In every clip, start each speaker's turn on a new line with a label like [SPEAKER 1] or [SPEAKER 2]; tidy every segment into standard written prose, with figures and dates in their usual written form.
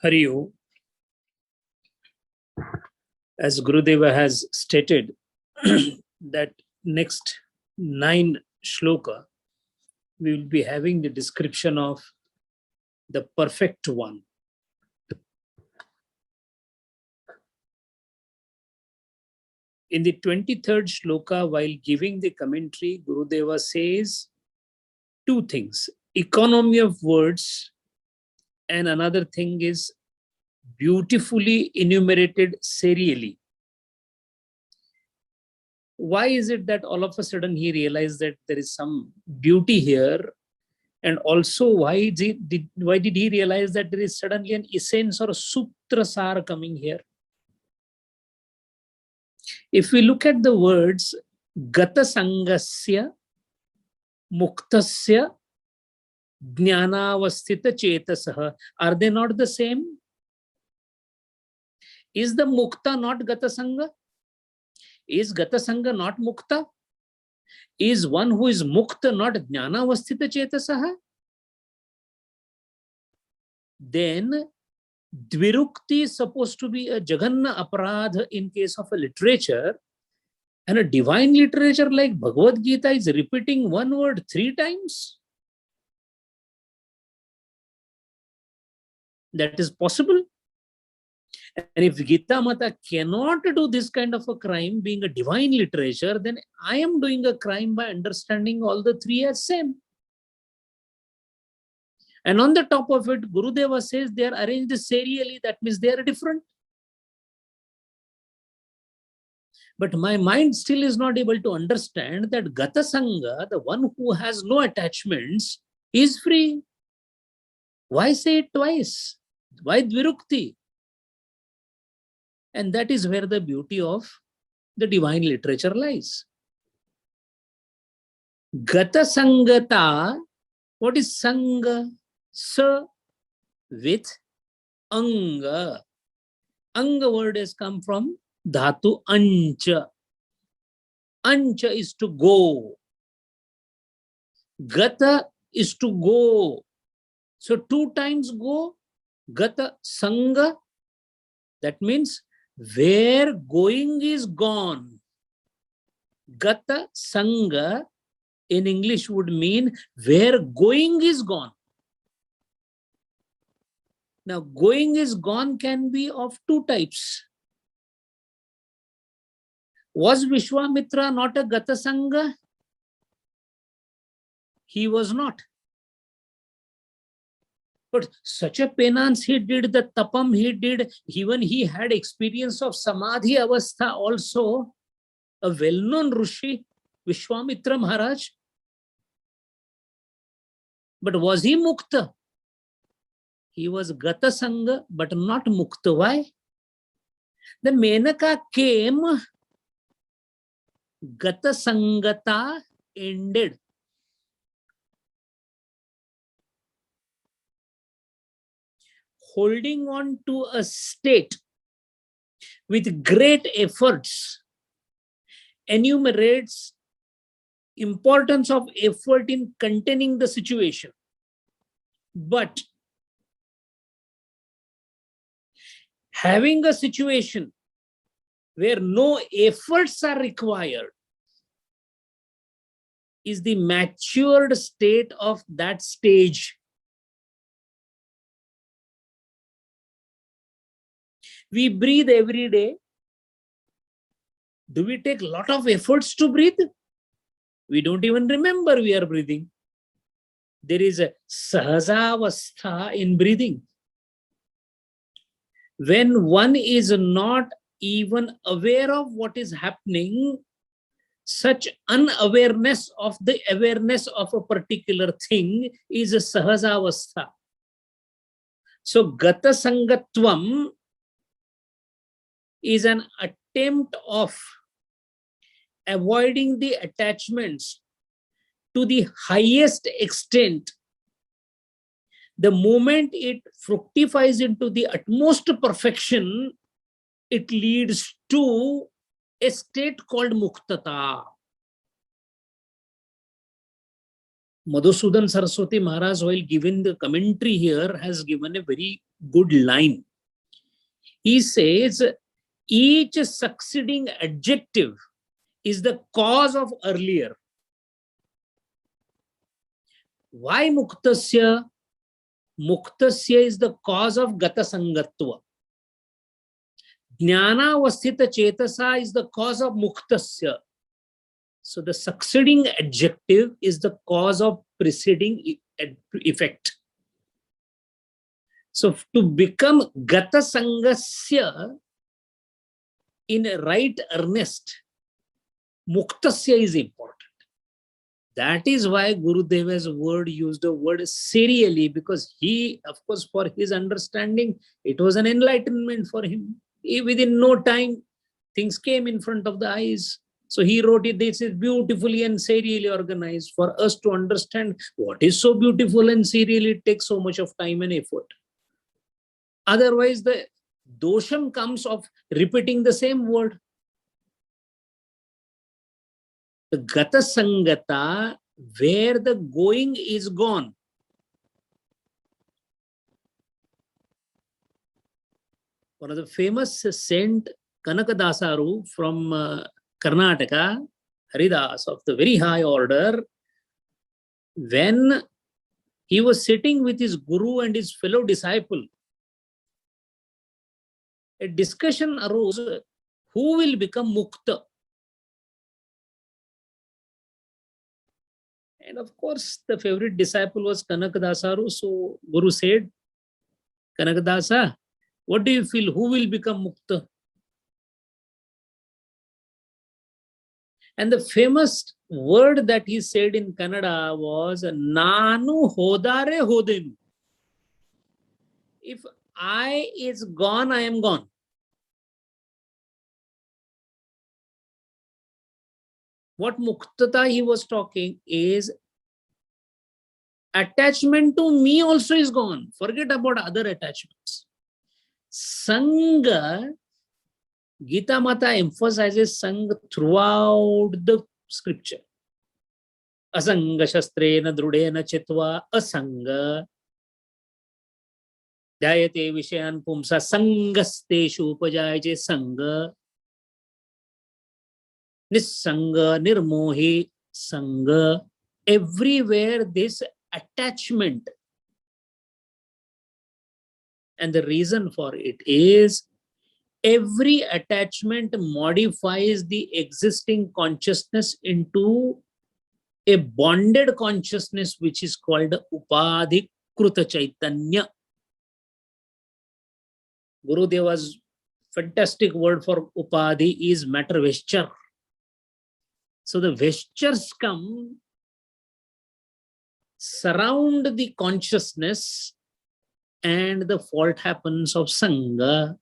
[SPEAKER 1] Hari Om. As Gurudeva has stated, that next 9 shloka, we will be having the description of the perfect one. In the 23rd shloka, while giving the commentary, Gurudeva says 2 things: economy of words, and another thing is beautifully enumerated serially. Why is it that all of a sudden he realized that there is some beauty here? And also, why did he realize that there is suddenly an essence or a sutra sar coming here? If we look at the words gata sangasya muktasya jnanavasthita chetasah, are they not the same? Is the mukta not gata sanga? Is gata sanga not mukta? Is one who is mukta not jnanavasthita chetasah? Then dvirukti is supposed to be a jaganna aparadha in case of a literature, and a divine literature like Bhagavad Gita is repeating one word 3 times. That is possible. And if Gita Mata cannot do this kind of a crime, being a divine literature, then I am doing a crime by understanding all the 3 as same. And on the top of it, Gurudeva says they are arranged serially, that means they are different. But my mind still is not able to understand that Gata Sangha, the one who has no attachments, is free. Why say it twice? Why Dvirukti? And that is where the beauty of the divine literature lies. Gata Sangata, what is Sangha? Sa with Anga. Anga word has come from Dhatu Ancha. Ancha is to go. Gata is to go. So 2 times go. Gata Sangha. That means where going is gone. Gata Sangha in English would mean where going is gone. Now, going is gone can be of 2 types. Was Vishwamitra not a Gata Sangha? He was not. But such a penance he did, the tapam he did, even he had experience of Samadhi Avastha also, a well-known Rishi, Vishwamitra Maharaj. But was he Mukta? He was Gata Sangha, but not Mukta. Why? The Menaka came, Gata Sangata ended. Holding on to a state with great efforts enumerates importance of effort in containing the situation. But having a situation where no efforts are required is the matured state of that stage. We breathe every day. Do we take a lot of efforts to breathe? We don't even remember we are breathing. There is a sahasavastha in breathing. When one is not even aware of what is happening, such unawareness of the awareness of a particular thing is a sahasavastha. So Gata Sangatvam is an attempt of avoiding the attachments to the highest extent. The moment it fructifies into the utmost perfection, it leads to a state called Muktata. Madhusudan Saraswati Maharaj, while giving the commentary here, has given a very good line. He says, each succeeding adjective is the cause of earlier. Why muktasya? Muktasya is the cause of gata sangatva. Jnanavasthita chetasa is the cause of muktasya. So the succeeding adjective is the cause of preceding effect. So to become gata sangasya in right earnest, muktasya is important. That is why Gurudeva's word used the word serially, because he, of course, for his understanding, it was an enlightenment for him. Within no time, things came in front of the eyes. So he wrote it, this is beautifully and serially organized. For us to understand what is so beautiful and serially, it takes so much of time and effort. Otherwise, the dosham comes of repeating the same word. The gata sangata, where the going is gone. One of the famous Saint Kanakadasaru from Karnataka, Haridas of the very high order, when he was sitting with his guru and his fellow disciple, a discussion arose, who will become mukta? And of course, the favorite disciple was Kanakadasaru. So Guru said, Kanakadasa, what do you feel? Who will become mukta? And the famous word that he said in Kannada was, Nanu hodare hodenu. If I is gone, I am gone. What muktata he was talking is, attachment to me also is gone. Forget about other attachments. Sangha, Gita Mata emphasizes Sangha throughout the scripture. Asanga shastrena drudena chitva asanga. Dhyayate vishayan pumsa sangasteshu upajayate sangha. Nissanga, nirmohi, sangha. Everywhere this attachment. And the reason for it is, every attachment modifies the existing consciousness into a bonded consciousness, which is called Upadhi Kruta Chaitanya. Gurudeva's fantastic word for Upadhi is matter vesture. So the vestures come, surround the consciousness, and the fault happens of Sangha.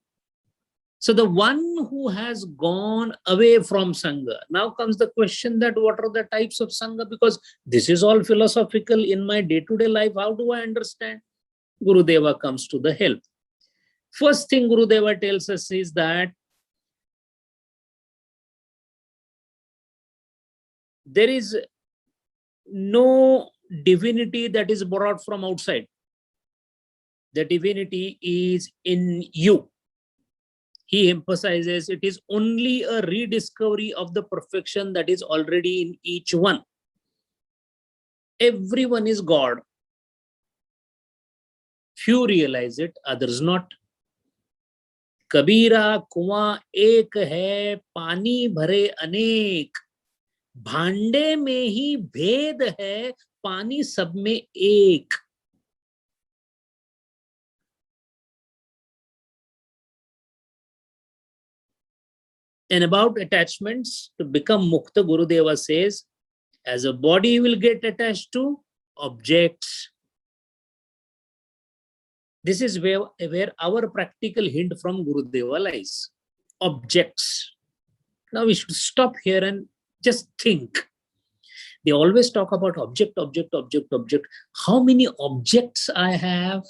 [SPEAKER 1] So the one who has gone away from Sangha, now comes the question that what are the types of Sangha? Because this is all philosophical in my day-to-day life. How do I understand? Gurudeva comes to the help. First thing Gurudeva tells us is that there is no divinity that is borrowed from outside. The divinity is in you. He emphasizes it is only a rediscovery of the perfection that is already in each one. Everyone is God. Few realize it, others not. Kabira कुआं एक है, पानी भरे अनेक. भांडे में ही भेद है, पानी सब में एक. And about attachments, to become mukta, Gurudeva says, as a body will get attached to objects. This is where our practical hint from Gurudeva lies. Objects. Now we should stop here and just think. They always talk about object, object, object, object. How many objects I have?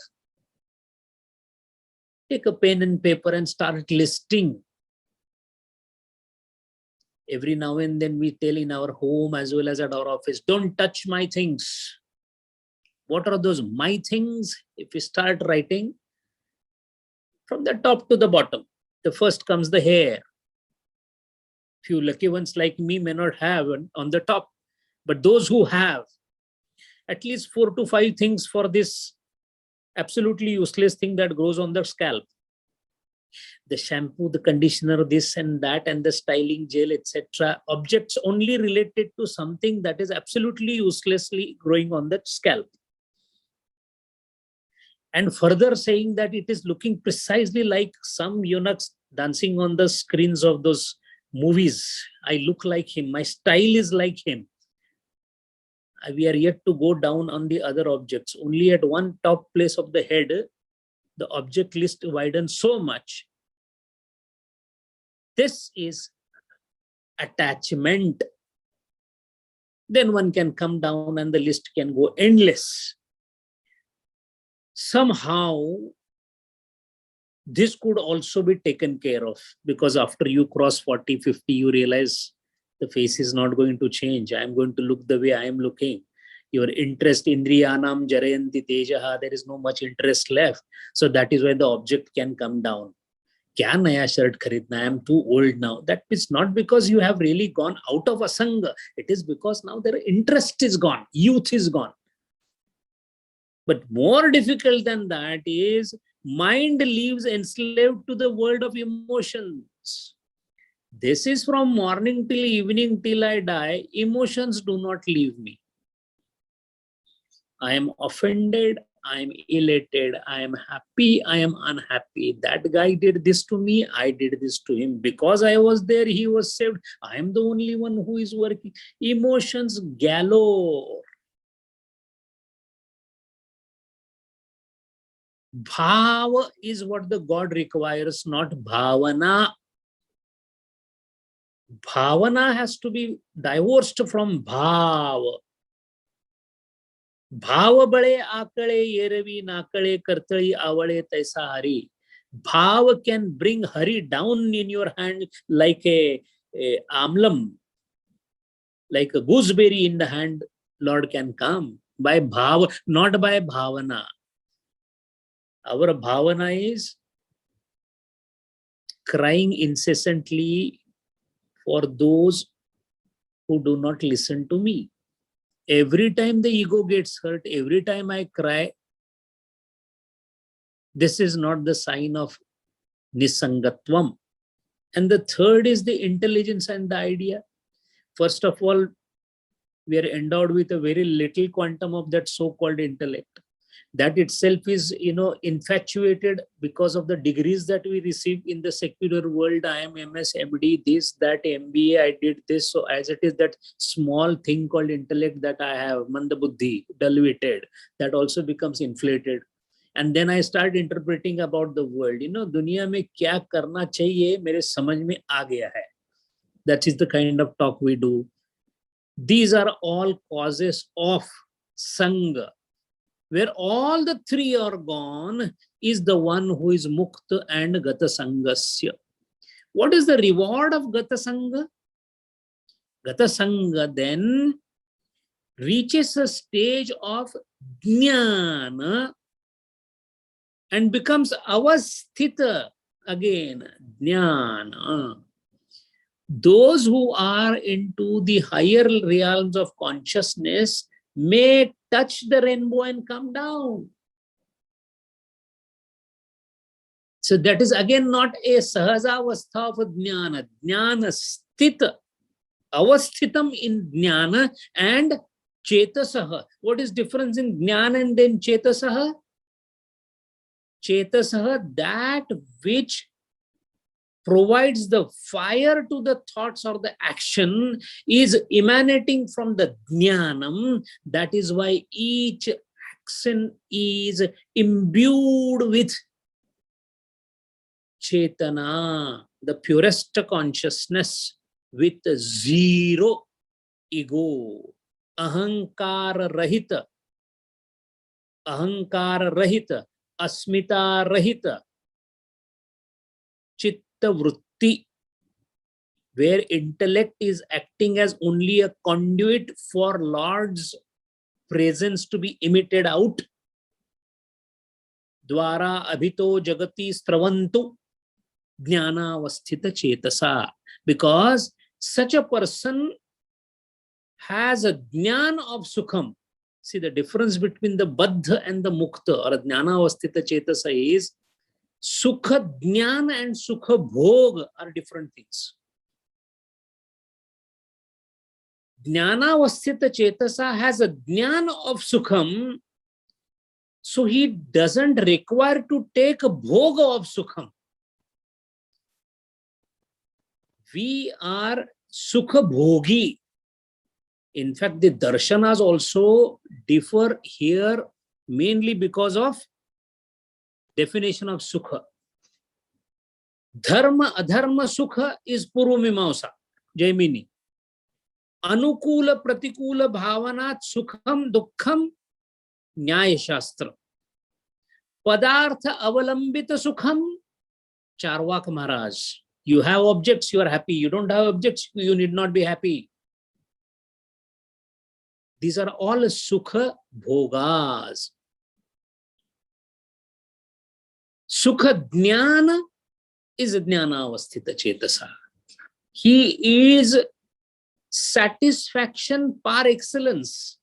[SPEAKER 1] Take a pen and paper and start listing. Every now and then we tell in our home as well as at our office, don't touch my things. What are those my things? If we start writing from the top to the bottom, the first comes the hair. Few lucky ones like me may not have on the top, but those who have at least 4 to 5 things for this absolutely useless thing that grows on the scalp. The shampoo, the conditioner, this and that, and the styling gel, etc. Objects only related to something that is absolutely uselessly growing on the scalp. And further saying that it is looking precisely like some eunuchs dancing on the screens of those movies. I look like him. My style is like him. We are yet to go down on the other objects. Only at one top place of the head, the object list widens so much. This is attachment. Then one can come down and the list can go endless. Somehow, this could also be taken care of, because after you cross 40, 50, you realize the face is not going to change. I am going to look the way I am looking. Your interest, indriyanam jarayanti tejaha, there is no much interest left. So that is why the object can come down. Kya naya shirt kharidna? I am too old now. That is not because you have really gone out of asanga. It is because now their interest is gone. Youth is gone. But more difficult than that is mind lives enslaved to the world of emotions. This is from morning till evening till I die. Emotions do not leave me. I am offended, I am elated, I am happy, I am unhappy. That guy did this to me, I did this to him. Because I was there, he was saved. I am the only one who is working. Emotions galore. Bhava is what the God requires, not bhavana. Bhavana has to be divorced from bhava. भाव बळे आकळे येरवी नाकळे करतळी आवळे तैसा हरी. Bhav can bring Hari down in your hand like a amlam, like a gooseberry in the hand. Lord can come by bhav, not by bhavana. Our bhavana is crying incessantly for those who do not listen to me. Every time the ego gets hurt, every time I cry, this is not the sign of nisangatvam. And the third is the intelligence and the idea. First of all, we are endowed with a very little quantum of that so-called intellect. That itself is, infatuated because of the degrees that we receive in the secular world. I am MS, MD, this, that, MBA, I did this. So as it is that small thing called intellect that I have, mandabuddhi, dull-witted, that also becomes inflated. And then I start interpreting about the world. दुनिया में क्या करना चाहिए मेरे समझ में आ गया है. That is the kind of talk we do. These are all causes of sangha. Where all the three are gone is the one who is mukta and gata sangasya. What is the reward of gata sangha? Gata sangha then reaches a stage of jnana and becomes avasthita again, jnana. Those who are into the higher realms of consciousness may touch the rainbow and come down. So that is again not a sahasavastha of jnana. Jnana sthita. Avasthitam in jnana and chetasaha. What is difference in jnana and then chetasaha? Chetasaha, that which provides the fire to the thoughts or the action, is emanating from the jnanam. That is why each action is imbued with chetana, the purest consciousness, with zero ego, ahankara rahita, asmita rahita, chitta vritti, where intellect is acting as only a conduit for Lord's presence to be emitted out. Dwara abhito jagati stravantu jnanavasthita chetasa. Because such a person has a jnana of sukham. See, the difference between the baddha and the mukta or jnanavasthita chetasa is sukha jnana and sukha bhog are different things. Jnanavasthita chetasa has a jnana of sukham, so he doesn't require to take a bhoga of sukham. We are sukha bhogi. In fact, the darshanas also differ here mainly because of definition of sukha. Dharma adharma sukha is purvamimamsa, Jaimini. Anukula pratikula bhavanat sukham dukkham nyaya shastra. Padartha avalambita sukham Charvak Maharaj. You have objects, you are happy. You don't have objects, you need not be happy. These are all sukha bhogas. Sukha jnana is jnanavasthita chetasa. He is satisfaction par excellence.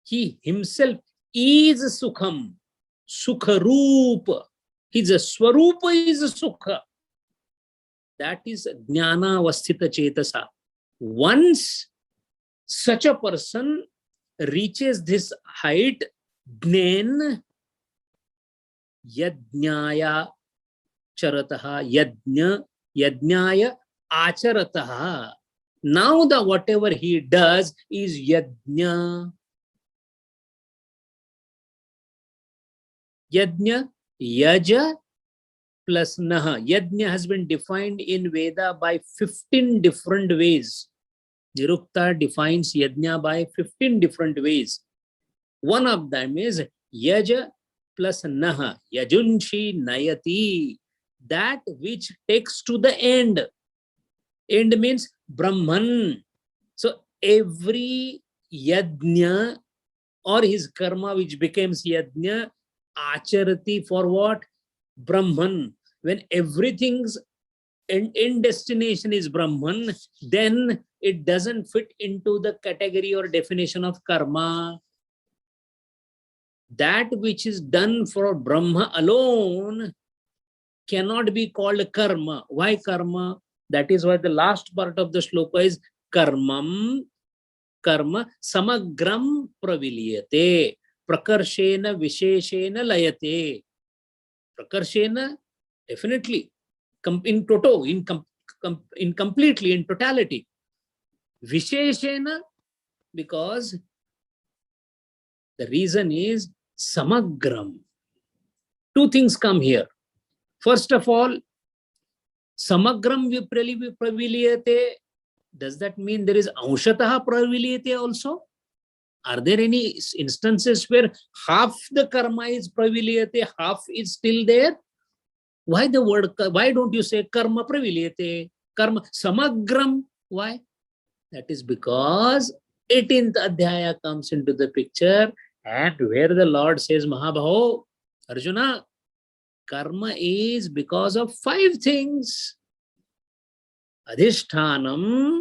[SPEAKER 1] He himself is sukham, sukharupa. His swarupa is sukha. That is jnanavasthita chetasa. Once such a person reaches this height, then yajnaya charataha, yajnaya acharataha. Now the whatever he does is yajna. Yajna, yaja plus naha. Yajna has been defined in Veda by 15 different ways. Nirukta defines yajna by 15 different ways. One of them is yaja plus naha. Yajunshi nayati. That which takes to the end. End means Brahman. So every yajna or his karma which becomes yajna, acharati for what? Brahman. When everything's end destination is Brahman, then it doesn't fit into the category or definition of karma. That which is done for Brahma alone cannot be called karma. Why karma? That is why the last part of the shloka is karmam, karma, samagram pravilyate, prakarshena visheshena layate. Prakarshena, definitely, in toto, in completely, in totality. Visheshena, because the reason is samagram. Two things come here. First of all, samagram pravilyate. Does that mean there is anshataha pravilyate also? Are there any instances where half the karma is pravilyate, half is still there? Why the word? Why don't you say karma pravilyate? Karma samagram. Why? That is because 18th adhyaya comes into the picture, and where the Lord says, Mahabhaho, Arjuna, karma is because of 5 things. Adhishthanam,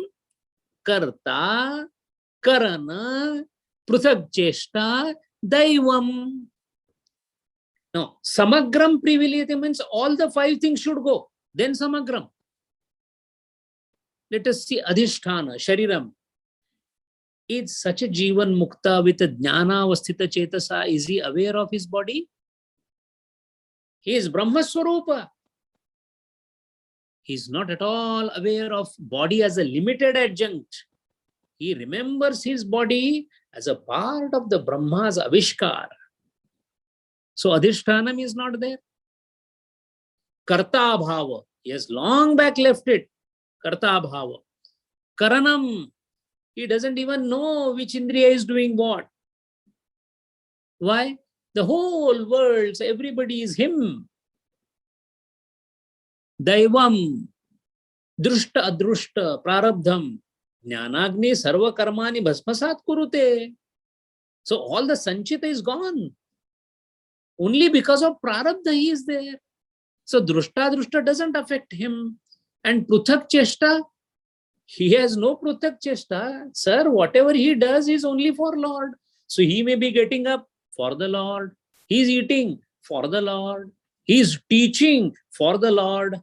[SPEAKER 1] karta, karana, pruthak cheshta, daivam. Now, samagram privilyate means all the 5 things should go. Then samagram. Let us see adhisthana, shariram. Is such a jivan mukta with a jnana avasthita chetasa, is he aware of his body? He is Brahma Swarupa. He is not at all aware of body as a limited adjunct. He remembers his body as a part of the Brahma's avishkar. So adhishthanam is not there. Karta bhava. He has long back left it. Karta bhava. Karanam. He doesn't even know which indriya is doing what. Why? The whole world, everybody is him. Daivam, drushta adrushta, prarabdham. Jnanagni sarva karmani bhasmasat kurute. So all the sanchita is gone. Only because of prarabdha he is there. So drushta doesn't affect him. And pruthak cheshta, he has no pruthak cheshta. Sir, whatever he does is only for Lord. So he may be getting up for the Lord. He is eating for the Lord. He is teaching for the Lord.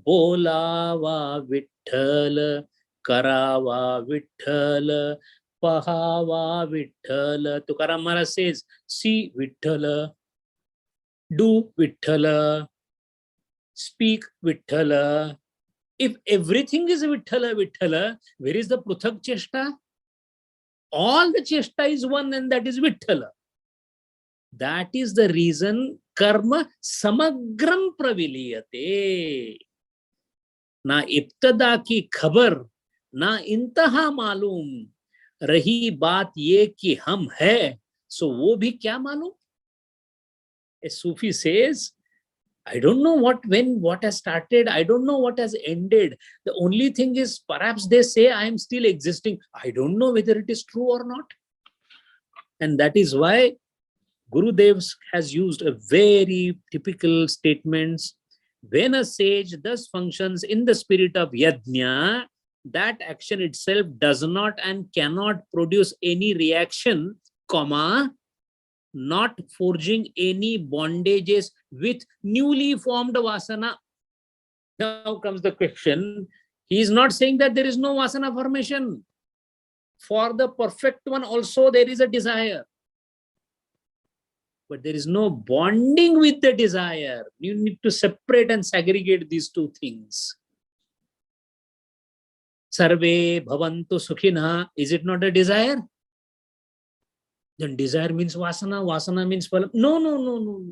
[SPEAKER 1] Bolava Vitthal, Karava Vitthal, Pahava Vitthal. Tukaram Maharaj says, see Vitthal, do Vitthal, speak Vitthal. If everything is Vithala, Vithala, where is the Pruthak Cheshta? All the Cheshta is one, and that is Vithala. That is the reason karma samagram praviliyate. Na ibtada ki khabar, na intaha malum. Rahi baat ye ki hum hai. So wo bhi kya malum? A Sufi says, I don't know what has started. I don't know what has ended. The only thing is, perhaps they say I am still existing. I don't know whether it is true or not. And that is why Gurudev has used a very typical statements. When a sage thus functions in the spirit of yajna, that action itself does not and cannot produce any reaction, comma, not forging any bondages with newly formed vasana. Now comes the question. He is not saying that there is no vasana formation. For the perfect one also there is a desire. But there is no bonding with the desire. You need to separate and segregate these two things. Sarve bhavantu sukhina. Is it not a desire? Then desire means vasana. Vasana means phala. No.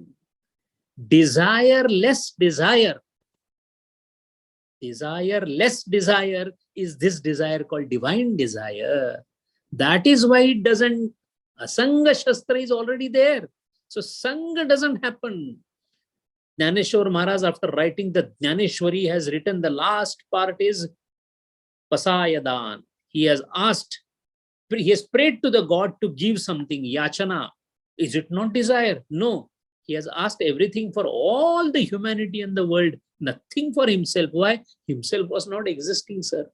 [SPEAKER 1] Desire-less desire. Desire-less desire is this desire called divine desire. That is why it doesn't. Asanga Shastra is already there. So Sangha doesn't happen. Jnaneshwar Maharaj, after writing the Jnaneshwari, has written the last part is Pasayadan. He has asked, he has prayed to the God to give something, yachana. Is it not desire? No. He has asked everything for all the humanity in the world, nothing for himself. Why? Himself was not existing, sir.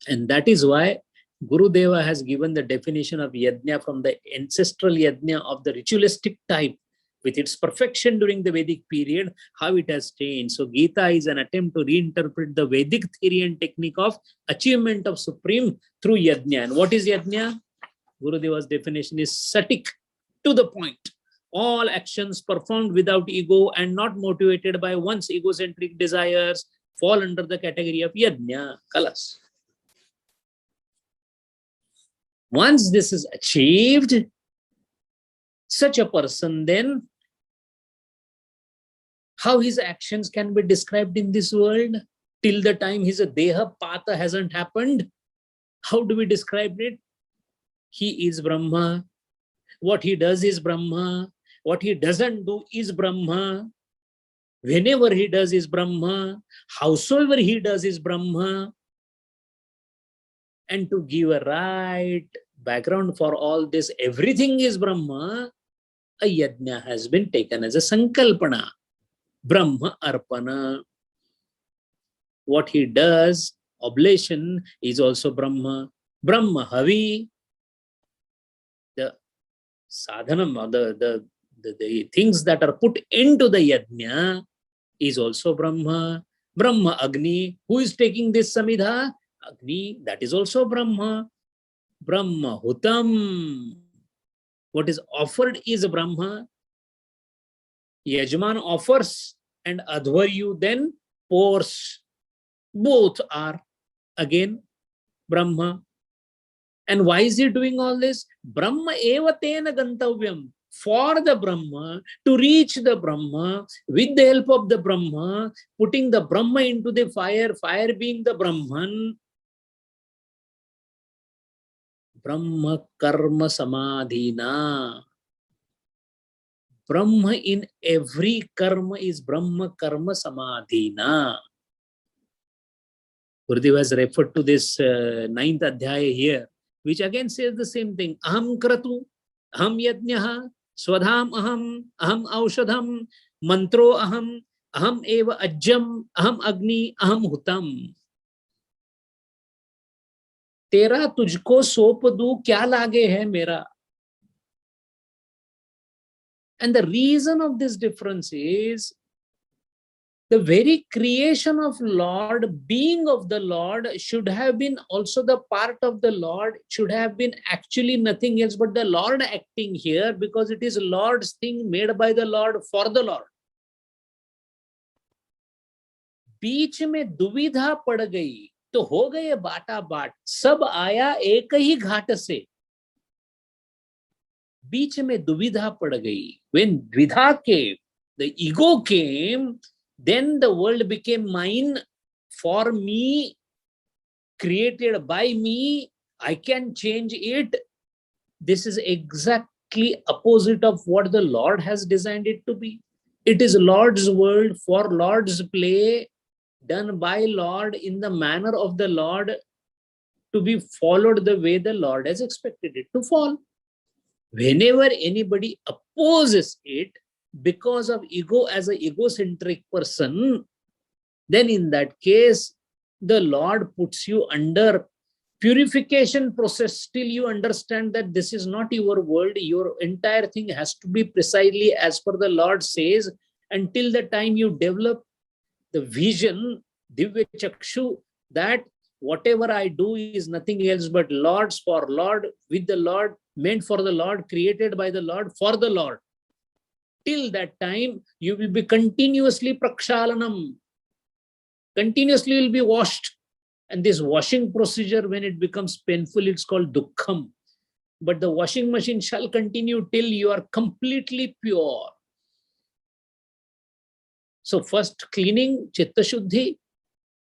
[SPEAKER 1] And that is why Gurudeva has given the definition of yajna from the ancestral yajna of the ritualistic type, with its perfection during the Vedic period, how it has changed. So Gita is an attempt to reinterpret the Vedic theory and technique of achievement of supreme through yajna. And what is yajna? Gurudeva's definition is satic, to the point. All actions performed without ego and not motivated by one's egocentric desires fall under the category of yajna, kalas. Once this is achieved, such a person then, how his actions can be described in this world till the time his deha pata hasn't happened? How do we describe it? He is Brahma. What he does is Brahma. What he doesn't do is Brahma. Whenever he does is Brahma. Howsoever he does is Brahma. And to give a right background for all this, everything is Brahma, a yajna has been taken as a sankalpana. Brahma arpana. What he does, oblation, is also Brahma. Brahma havi. The sadhanam, the things that are put into the yajna is also Brahma. Brahma Agni. Who is taking this samidha? Agni. That is also Brahma. Brahma Hutam. What is offered is Brahma. Yajman offers and Adhvaryu then pours. Both are again Brahma. And why is he doing all this? Brahma eva tena gantavyam. For the Brahma, to reach the Brahma, with the help of the Brahma, putting the Brahma into the fire, fire being the Brahman, Brahma karma samadhina. Brahma in every karma is Brahma karma samadhina. Gurudev has referred to this 9th adhyaya here, which again says the same thing. Aham kratu, aham yajnaha, swadham aham aushadham, mantro aham eva ajjam, aham agni, aham hutam. तेरा तुझको सौंप दूं, क्या लागे है मेरा. And the reason of this difference is the very creation of Lord, being of the Lord, should have been also the part of the Lord, should have been actually nothing else but the Lord acting here, because it is Lord's thing made by the Lord for the Lord. बीच में दुविधा पड़ गई तो हो गए बाटा बाट, सब आया एक ही घाट से. बीच में दुविधा पड़ गई. When dvidha came, the ego came, then the world became mine, for me, created by me. I can change it. This is exactly opposite of what the Lord has designed it to be. It is Lord's world for Lord's play, done by Lord in the manner of the Lord, to be followed the way the Lord has expected it to fall. Whenever anybody opposes it because of ego as an egocentric person, then in that case, the Lord puts you under purification process till you understand that this is not your world. Your entire thing has to be precisely as per the Lord says, until the time you develop the vision, Divya Chakshu, that whatever I do is nothing else but Lord's, for Lord, with the Lord, meant for the Lord, created by the Lord, for the Lord. Till that time, you will be continuously prakshalanam. Continuously will be washed. And this washing procedure, when it becomes painful, it's called dukkham. But the washing machine shall continue till you are completely pure. So first cleaning, chitta shuddhi,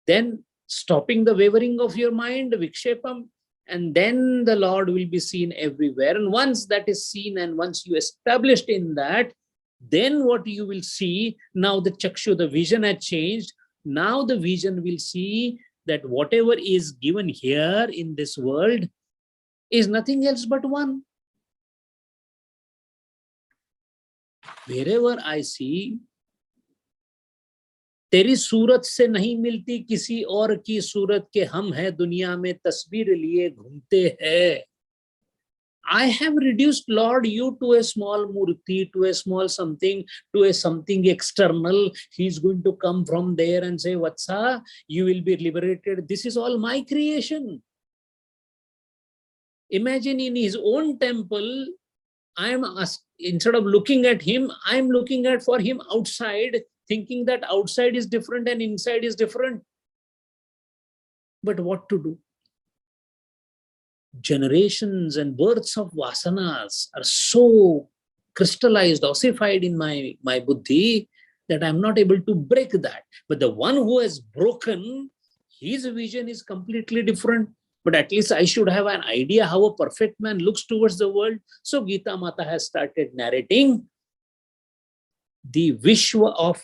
[SPEAKER 1] then stopping the wavering of your mind, vikshepam, and then the Lord will be seen everywhere. And once that is seen, and once you established in that, then what you will see, now the chakshu, the vision had changed. Now the vision will see that whatever is given here in this world is nothing else but one. Wherever I see, तेरी सूरत से नहीं मिलती किसी और की सूरत के हम है दुनिया में तस्वीर लिए घूमते हैं. I have reduced, Lord, you to a small murti, to a small something, to a something external. He's going to come from there and say, Vatsa, you will be liberated. This is all my creation. Imagine in his own temple, instead of looking at him, I'm looking at for him outside, thinking that outside is different and inside is different. But what to do? Generations and births of vasanas are so crystallized, ossified in my buddhi that I'm not able to break that. But the one who has broken, his vision is completely different. But at least I should have an idea how a perfect man looks towards the world. So Gita Mata has started narrating the Vishwa of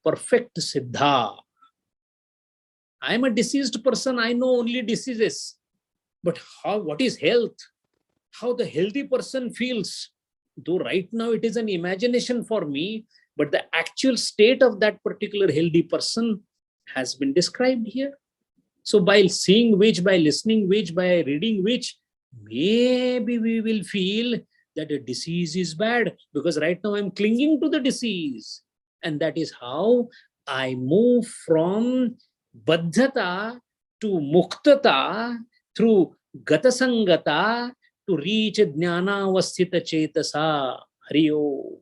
[SPEAKER 1] perfect Siddha. I'm a deceased person, I know only diseases. But what is health? How the healthy person feels. Though right now it is an imagination for me, but the actual state of that particular healthy person has been described here. So by seeing which, by listening which, by reading which, maybe we will feel that a disease is bad, because right now I'm clinging to the disease. And that is how I move from baddhata to muktata through gata sangata to reach jnana vasthita chetasa. Hari Om.